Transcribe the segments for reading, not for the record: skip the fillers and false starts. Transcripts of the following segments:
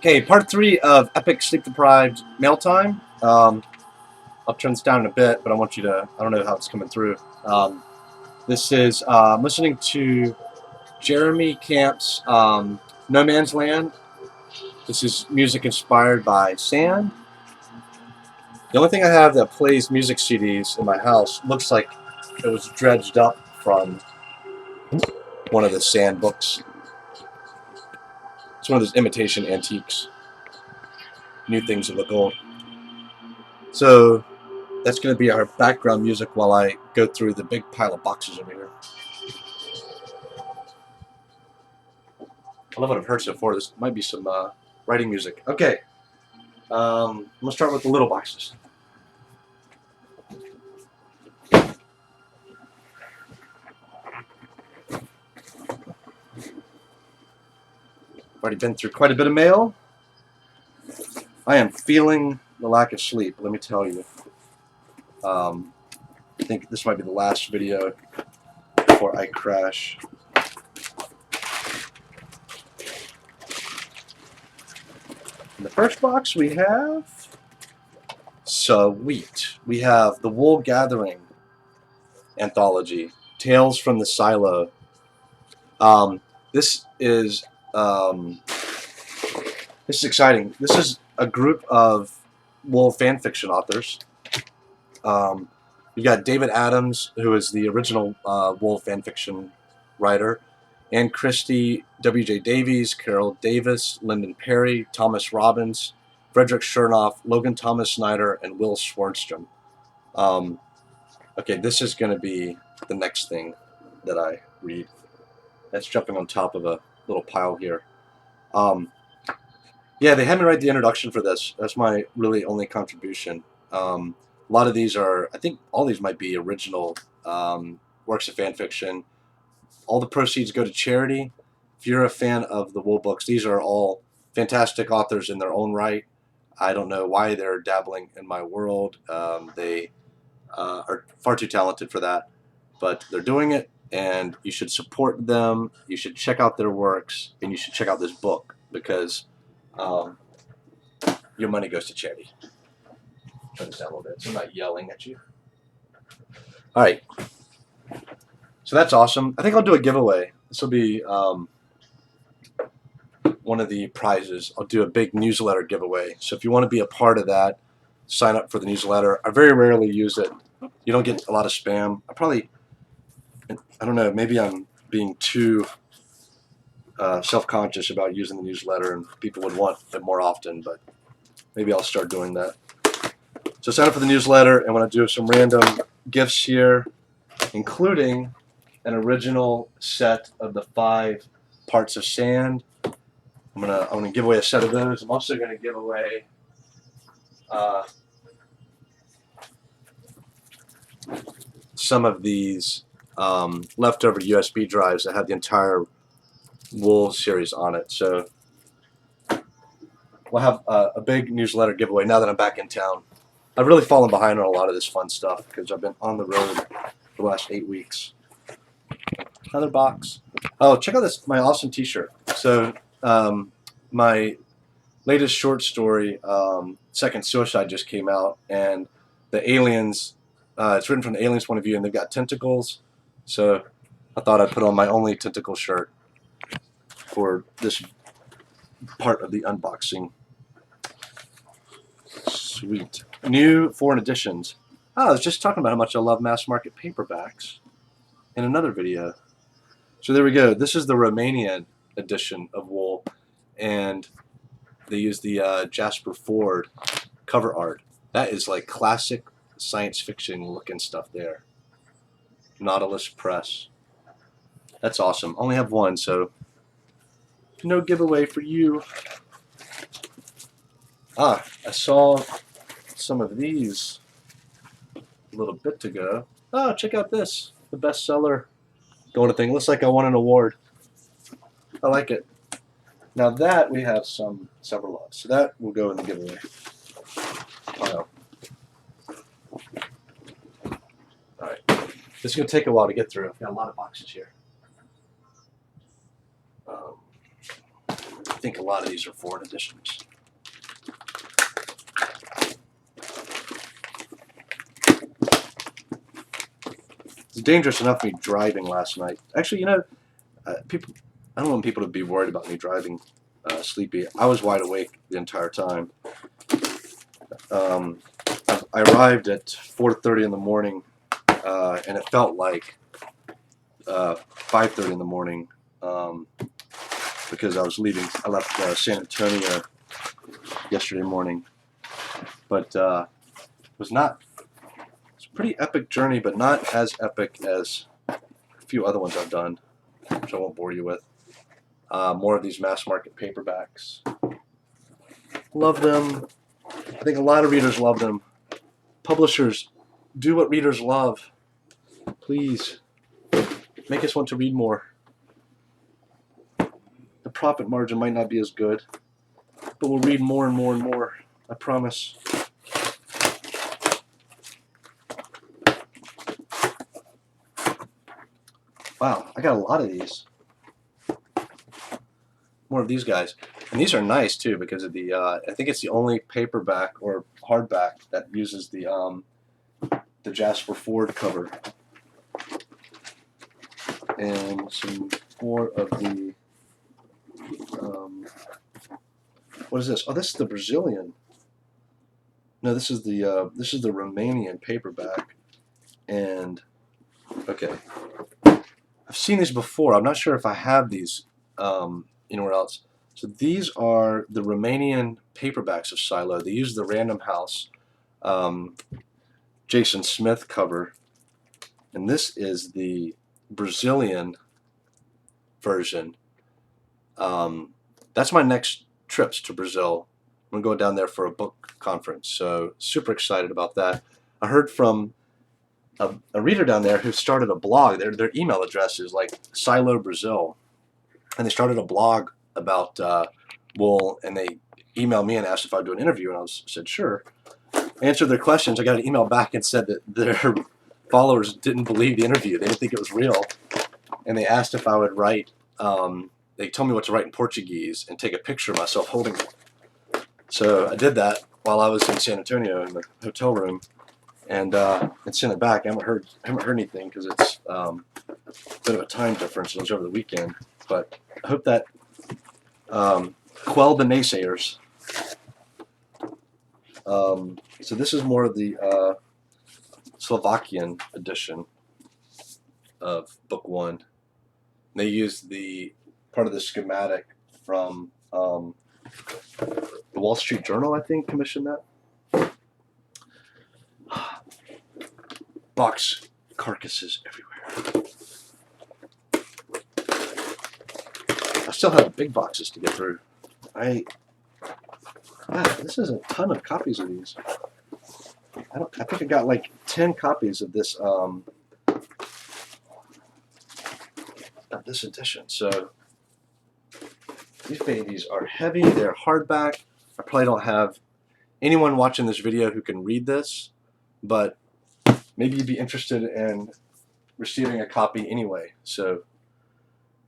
Okay, part 3 of Epic Sleep Deprived Mail Time. I'll turn this down in a bit, but I want you to, I don't know how it's coming through. This is, I'm listening to Jeremy Camp's No Man's Land. This is music inspired by sand. The only thing I have that plays music CDs in my house looks like it was dredged up from one of the sand books. It's one of those imitation antiques. New things that look old. So that's going to be our background music while I go through the big pile of boxes over here. I love what I've heard so far. This might be some writing music. Okay, I'm going to start with the little boxes. I've already been through quite a bit of mail. I am feeling the lack of sleep, let me tell you. I think this might be the last video before I crash. In the first box we have sweet. We have the Wool Gathering anthology, Tales from the Silo. This is exciting. This is a group of Wool fanfiction authors. You've got David Adams, who is the original Wool fanfiction writer, Ann Christie, W.J. Davies, Carol Davis, Lyndon Perry, Thomas Robbins, Frederick Chernoff, Logan Thomas Snyder, and Will Swarnstrom. Okay, this is going to be the next thing that I read. That's jumping on top of a little pile here. Yeah, they had me write the introduction for this. That's my really only contribution. A lot of these are, I think all these might be original works of fan fiction. All the proceeds go to charity. If you're a fan of the Wool books, these are all fantastic authors in their own right. I don't know why they're dabbling in my world. They are far too talented for that, but they're doing it, and you should support them. You should check out their works, and you should check out this book, because your money goes to charity. Turn this down a little bit so I'm not yelling at you. All right. So that's awesome. I think I'll do a giveaway. This will be one of the prizes. I'll do a big newsletter giveaway. So if you want to be a part of that, sign up for the newsletter. I very rarely use it. You don't get a lot of spam. I don't know, maybe I'm being too self-conscious about using the newsletter, and people would want it more often, but maybe I'll start doing that. So sign up for the newsletter, and when I do some random gifts here, including an original set of the 5 parts of sand, I'm gonna give away a set of those. I'm also gonna give away some of these leftover USB drives that have the entire Wool series on it. So we'll have a big newsletter giveaway now that I'm back in town. I've really fallen behind on a lot of this fun stuff because I've been on the road for the last 8 weeks. Another box. Oh, check out this, my awesome t-shirt. So my latest short story, Second Suicide, just came out, and the aliens, it's written from the aliens' point of view, and they've got tentacles. So I thought I'd put on my only tentacle shirt for this part of the unboxing. Sweet. New foreign editions. Oh, I was just talking about how much I love mass market paperbacks in another video. So there we go. This is the Romanian edition of Wool, and they use the Jasper Fforde cover art. That is like classic science fiction looking stuff there. Nautilus Press. That's awesome. Only have one, so no giveaway for you. Ah, I saw some of these a little bit ago. Oh, check out this. The bestseller going thing. Looks like I won an award. I like it. Now that we have several of, so that will go in the giveaway. Wow. All right. This is going to take a while to get through. I've got a lot of boxes here. think a lot of these are foreign editions. It's dangerous enough me driving last night. Actually, you know, people. I don't want people to be worried about me driving sleepy. I was wide awake the entire time. I arrived at 4:30 in the morning, and it felt like 5:30 in the morning because I was leaving. I left San Antonio yesterday morning, but it was not. It's a pretty epic journey, but not as epic as a few other ones I've done, which I won't bore you with. More of these mass market paperbacks. Love them. I think a lot of readers love them. Publishers, do what readers love. Please, make us want to read more. The profit margin might not be as good, but we'll read more and more and more. I promise. Wow, I got a lot of these. More of these guys. And these are nice too because of the I think it's the only paperback or hardback that uses the Jasper Fforde cover. And some more of the what is this? Oh, this is the Brazilian. No, this is the Romanian paperback. And okay, I've seen these before. I'm not sure if I have these anywhere else. So these are the Romanian paperbacks of Silo. They use the Random House Jason Smith cover, and this is the Brazilian version. That's my next trips to Brazil. I'm gonna go down there for a book conference, so super excited about that. I heard from a reader down there who started a blog. Their email address is like Silo Brazil, and they started a blog about wool, and they emailed me and asked if I'd do an interview, and I said sure. I answered their questions. I got an email back and said that their followers didn't believe the interview. They didn't think it was real, and they asked if I would write. They told me what to write in Portuguese and take a picture of myself holding it. So I did that while I was in San Antonio in the hotel room, and sent it back. I haven't heard anything because it's a bit of a time difference. It was over the weekend, but I hope that quelled the naysayers. So this is more of the Slovakian edition of Book One. They used the part of the schematic from the Wall Street Journal, I think, commissioned that. Box carcasses everywhere. I still have big boxes to get through. This is a ton of copies of these. I think I got like 10 copies of this edition. So these babies are heavy. They're hardback. I probably don't have anyone watching this video who can read this, but maybe you'd be interested in receiving a copy anyway. So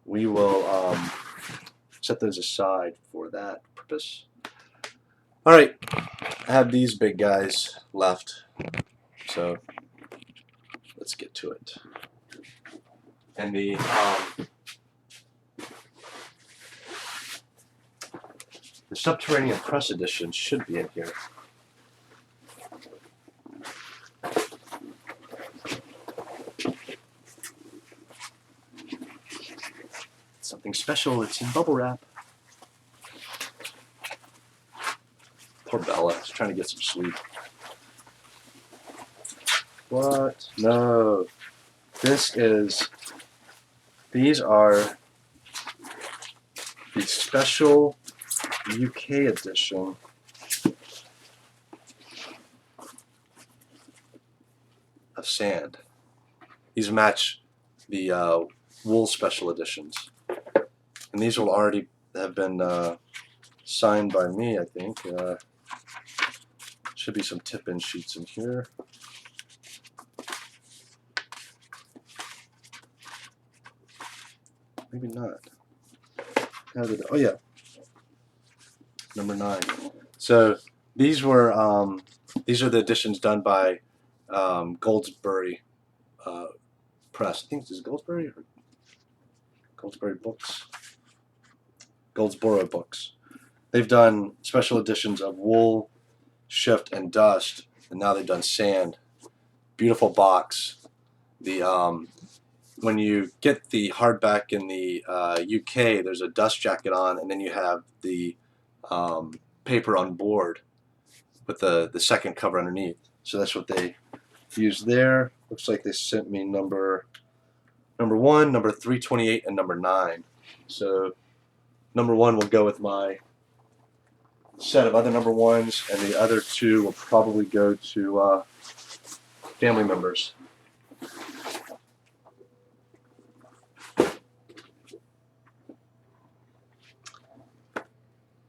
we will set those aside for that purpose. All right, I have these big guys left, so let's get to it. And the Subterranean Press edition should be in here. Something special. It's in bubble wrap. Poor Bella is trying to get some sleep. What? No. These are the special UK edition of Sand. These match the wool special editions. And these will already have been signed by me, I think. Should be some tip-in sheets in here. Maybe not. Oh yeah, number 9. So these were these are the editions done by Goldsbury Press. I think this is Goldsbury or Goldsbury Books. Goldsboro Books. They've done special editions of Wool, Shift, and Dust, and now they've done Sand. Beautiful box. The when you get the hardback in the UK, there's a dust jacket on, and then you have the paper on board with the second cover underneath. So that's what they used there. Looks like they sent me number 1, number 328, and number 9. So number 1 will go with my set of other number 1s, and the other 2 will probably go to family members.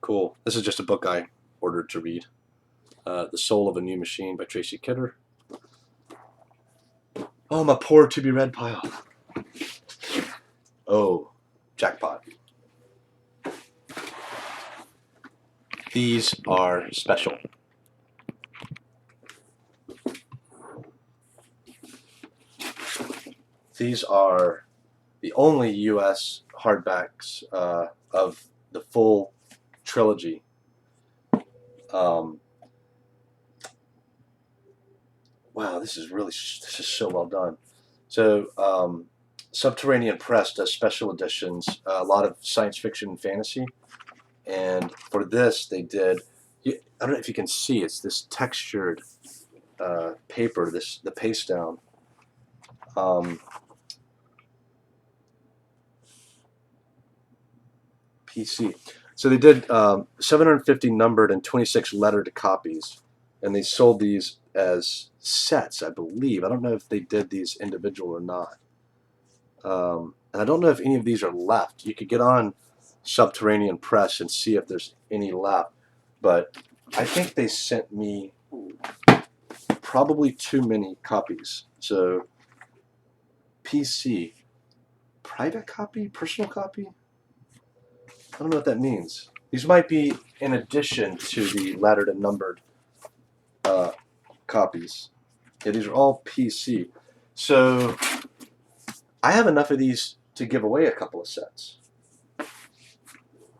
Cool. This is just a book I ordered to read. The Soul of a New Machine by Tracy Kidder. Oh, my poor to be read pile. Oh, jackpot. These are special. These are the only U.S. hardbacks of the full trilogy. Wow, this is so well done. So Subterranean Press does special editions, a lot of science fiction and fantasy, and for this they did, I don't know if you can see, it's this textured paper, the paste down. PC. So they did 750 numbered and 26 lettered copies, and they sold these as sets, I believe. I don't know if they did these individual or not. And I don't know if any of these are left. You could get on Subterranean Press and see if there's any left, but I think they sent me probably too many copies. So PC, private copy, personal copy? I don't know what that means. These might be in addition to the lettered and numbered copies. Yeah, these are all PC. So I have enough of these to give away a couple of sets.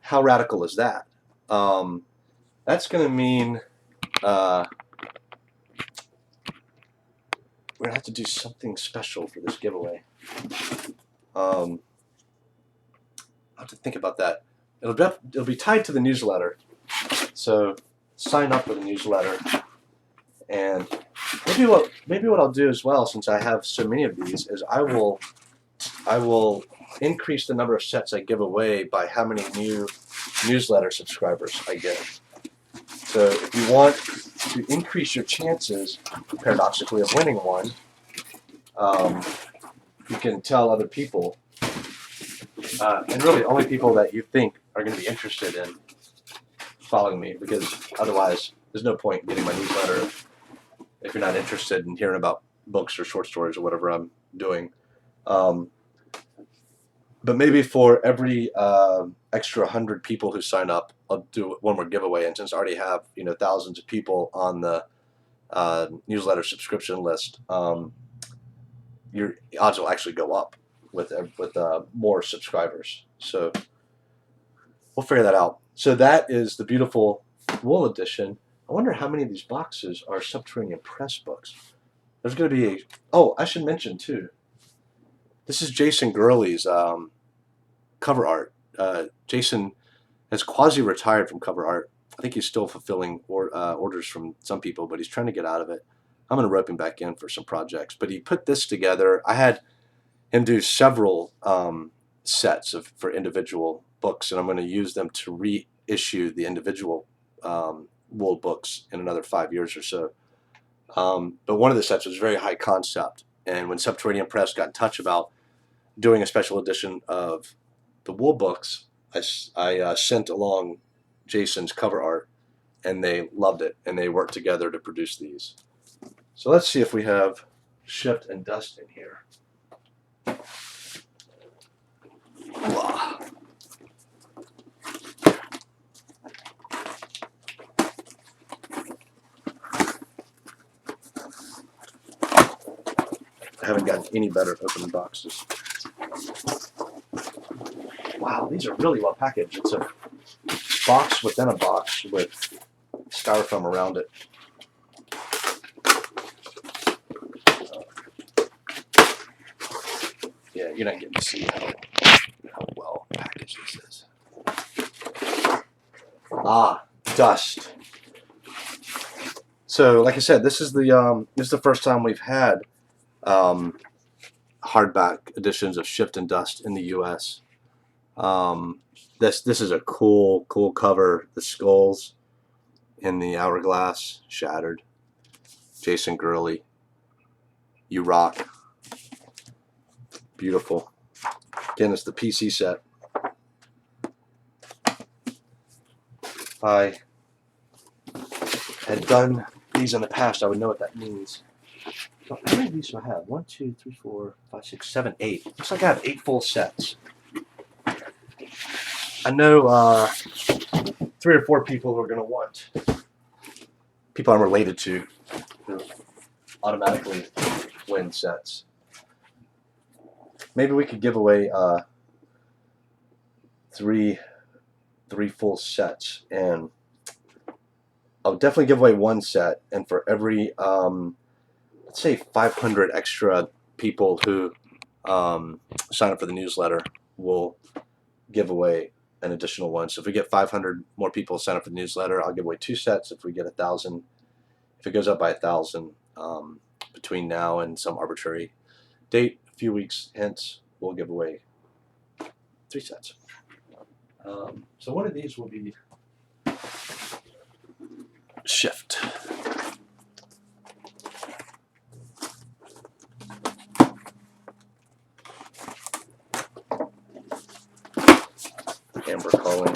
How radical is that? That's going to mean we're going to have to do something special for this giveaway. I'll have to think about that. It'll be tied to the newsletter. So sign up for the newsletter. And maybe what I'll do as well, since I have so many of these, is I will increase the number of sets I give away by how many new newsletter subscribers I get. So if you want to increase your chances, paradoxically, of winning one, you can tell other people, and really only people that you think are going to be interested in following me, because otherwise there's no point in getting my newsletter if you're not interested in hearing about books or short stories or whatever I'm doing. But maybe for every extra 100 people who sign up, I'll do one more giveaway. And since I already have thousands of people on the newsletter subscription list, your odds will actually go up with more subscribers. So we'll figure that out. So that is the beautiful Wool edition. I wonder how many of these boxes are Subterranean Press books. There's going to be I should mention too, this is Jason Gurley's cover art. Jason has quasi-retired from cover art. I think he's still fulfilling orders from some people, but he's trying to get out of it. I'm going to rope him back in for some projects. But he put this together. I had him do several sets for individual books, and I'm going to use them to reissue the individual Wool books in another 5 years or so. But one of the sets was very high concept, and when Subterranean Press got in touch about doing a special edition of the Wool books, I sent along Jason's cover art, and they loved it, and they worked together to produce these. So let's see if we have Shift and Dust in here. I haven't gotten any better at opening boxes. Wow, these are really well packaged. It's a box within a box with styrofoam around it. Yeah, you're not getting to see how well packaged this is. Ah, dust. So, like I said, this is the first time we've had hardback editions of Shift and Dust in the U.S. This is a cool cover. The skulls in the hourglass shattered. Jason Gurley, You Rock. Beautiful. Again, it's the PC set. I had done these in the past, I would know what that means. So how many of these do I have? 1, 2, 3, 4, 5, 6, 7, 8. Looks like I have 8 full sets. I know 3 or 4 people who are going to want, people I'm related to, who automatically win sets. Maybe we could give away 3 full sets, and I'll definitely give away 1 set, and for every let's say 500 extra people who sign up for the newsletter, we'll give away an additional one. So if we get 500 more people sign up for the newsletter, I'll give away 2 sets. If we get 1,000, if it goes up by 1,000 between now and some arbitrary date, a few weeks hence, we'll give away 3 sets. So one of these will be Shift. Amber calling.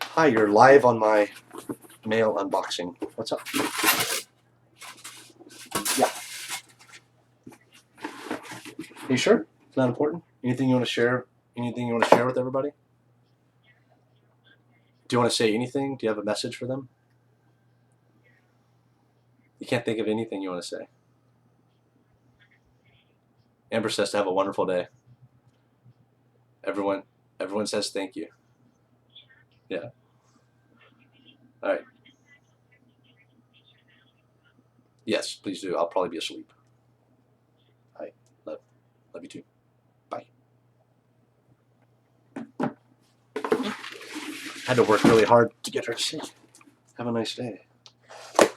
Hi, you're live on my mail unboxing. What's up? Yeah. Are you sure? It's not important? Anything you want to share? Anything you want to share with everybody? Do you want to say anything? Do you have a message for them? You can't think of anything you want to say. Amber says to have a wonderful day. Everyone says thank you. Yeah. All right. Yes, please do. I'll probably be asleep. All right. Love you too. Bye. Had to work really hard to get her to sleep. Have a nice day. I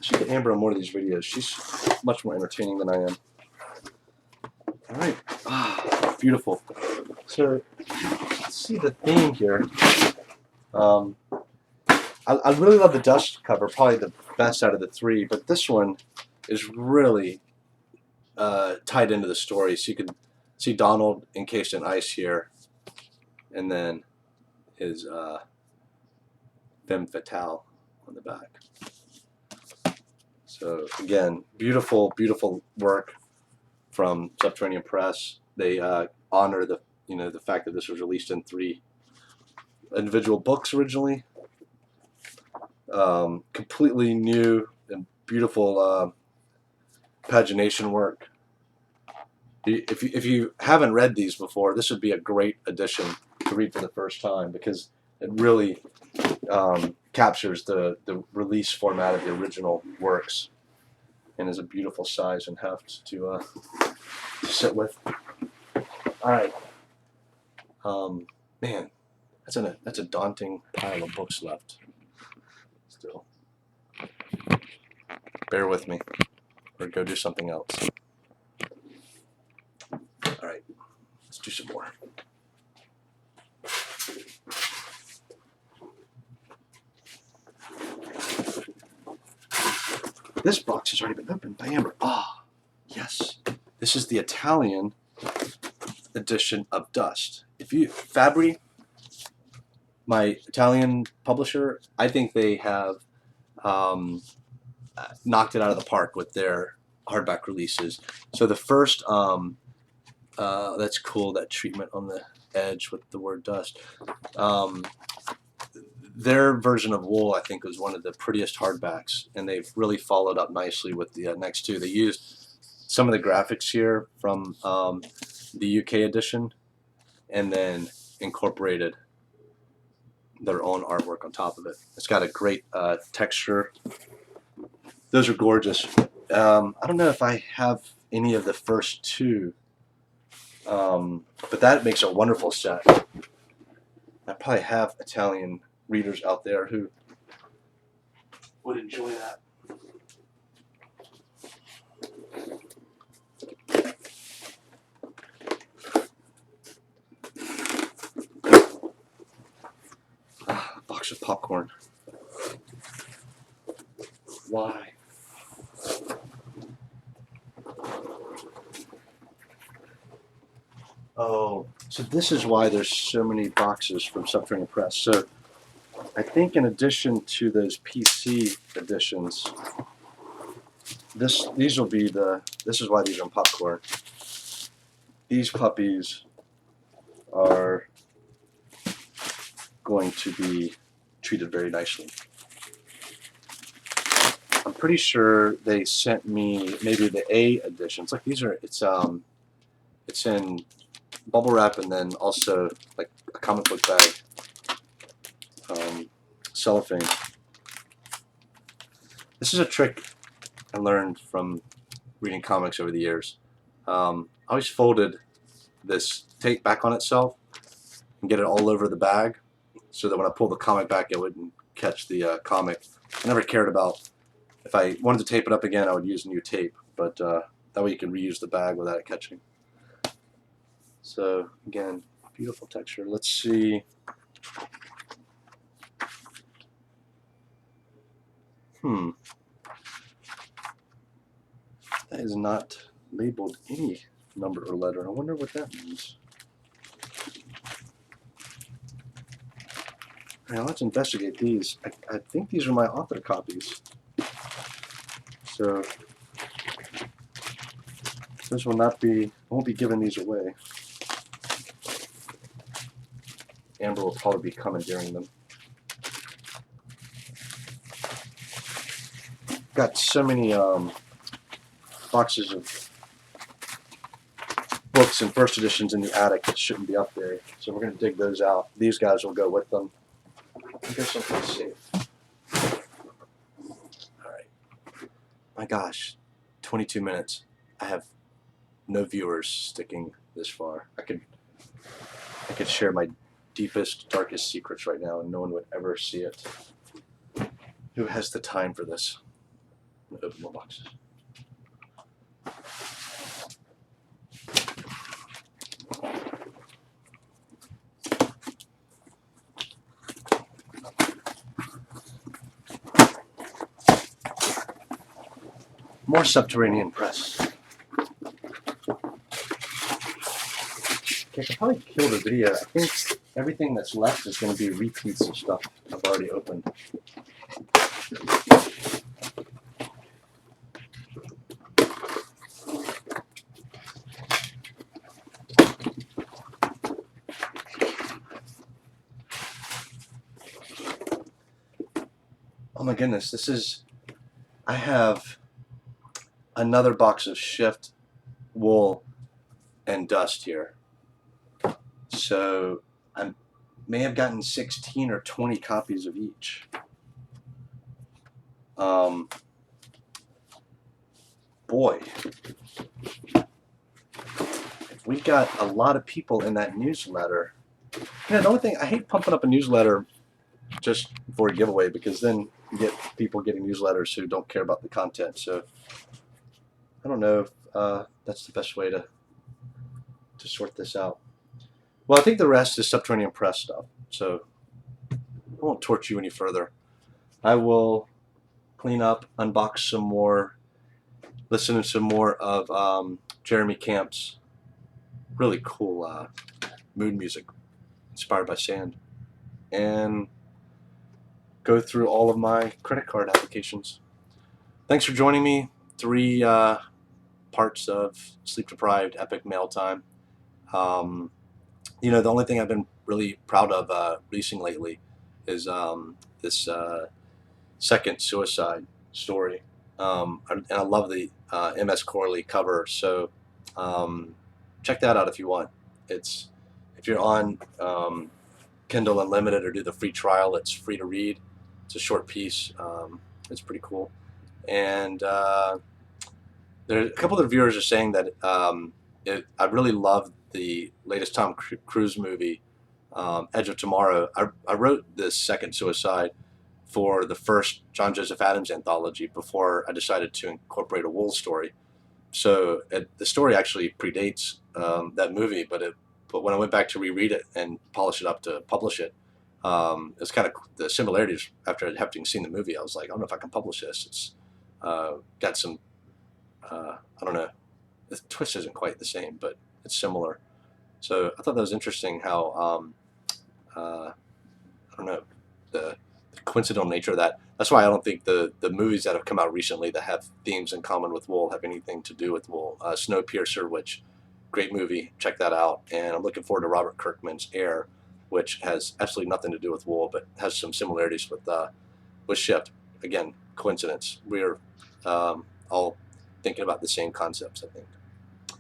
should get Amber on more of these videos. She's much more entertaining than I am. All right. Ah, beautiful. So, let's see the theme here. I really love the dust cover, probably the best out of the 3, but this one is really tied into the story. So you can see Donald encased in ice here, and then his femme fatale on the back. So again, beautiful work from Subterranean Press. They honor the the fact that this was released in 3 individual books originally. Completely new and beautiful pagination work. If you haven't read these before, this would be a great addition to read for the first time, because it really captures the release format of the original works, and is a beautiful size and heft to sit with. All right, man, that's a daunting pile of books left. Still, bear with me, or go do something else. All right, let's do some more. This box has already been opened by Amber. Ah, yes. This is the Italian edition of Dust. If you Fabri, my Italian publisher, I think they have knocked it out of the park with their hardback releases. So the first, that's cool, that treatment on the edge with the word dust. their version of Wool, I think, was one of the prettiest hardbacks, and they've really followed up nicely with the next two. They used some of the graphics here from the UK edition, and then incorporated their own artwork on top of it. It's got a great texture. Those are gorgeous. I don't know if I have any of the first two, but that makes a wonderful set. I probably have Italian readers out there who would enjoy that. A box of popcorn. Why? Oh, so this is why there's so many boxes from Subterranean Press. So I think in addition to those PC editions, these will be this is why these are in popcorn. These puppies are going to be treated very nicely. I'm pretty sure they sent me maybe the A edition. It's like these are it's in bubble wrap and then also like a comic book bag, cellophane. This is a trick I learned from reading comics over the years. I always folded this tape back on itself and get it all over the bag so that when I pull the comic back it wouldn't catch the comic. I never cared about if I wanted to tape it up again I would use new tape, but that way you can reuse the bag without it catching. So again, beautiful texture. Let's see. That is not labeled any number or letter. I wonder what that means. All right, let's investigate these. I think these are my author copies. So those will not be, I won't be giving these away. Amber will probably be commandeering them. Got so many boxes of books and first editions in the attic that shouldn't be up there. So we're going to dig those out. These guys will go with them. I guess I'm pretty safe. Alright. My gosh. 22 minutes. I have no viewers sticking this far. I could share my deepest, darkest secrets right now and no one would ever see it. Who has the time for this? I'm gonna open more boxes. More Subterranean Press. Okay, I can probably kill the video. I think everything that's left is going to be repeats of stuff I've already opened. Oh my goodness, this is... I have another box of Shift, Wool, and Dust here. So I may have gotten 16 or 20 copies of each. Boy, we got a lot of people in that newsletter. Yeah, the only thing, I hate pumping up a newsletter just for a giveaway because then you get people getting newsletters who don't care about the content. So I don't know if that's the best way to sort this out. Well, I think the rest is Subterranean Press stuff, so I won't torture you any further. I will clean up, unbox some more, listen to some more of Jeremy Camp's really cool mood music inspired by sand, and go through all of my credit card applications. Thanks for joining me. 3 parts of Sleep Deprived Epic Mail Time. You know, the only thing I've been really proud of releasing lately is this second suicide story, and I love the MS Corley cover. So check that out if you want. It's if you're on Kindle Unlimited or do the free trial, it's free to read. It's a short piece. It's pretty cool. And there a couple of reviewers are saying that I really love the latest Tom Cruise movie, Edge of Tomorrow. I wrote this second suicide for the first John Joseph Adams anthology before I decided to incorporate a Wool story. So the story actually predates that movie, but when I went back to reread it and polish it up to publish it, it's kind of the similarities after having seen the movie. I was like, I don't know if I can publish this. It's got some, I don't know, the twist isn't quite the same, but it's similar. So I thought that was interesting how, I don't know, the coincidental nature of that. That's why I don't think the movies that have come out recently that have themes in common with Wool have anything to do with Wool. Snowpiercer, which great movie, check that out. And I'm looking forward to Robert Kirkman's Air, which has absolutely nothing to do with Wool, but has some similarities with Shift. Again, coincidence. We're all thinking about the same concepts, I think.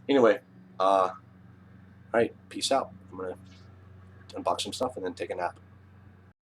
Anyway, all right, peace out. I'm gonna unbox some stuff and then take a nap.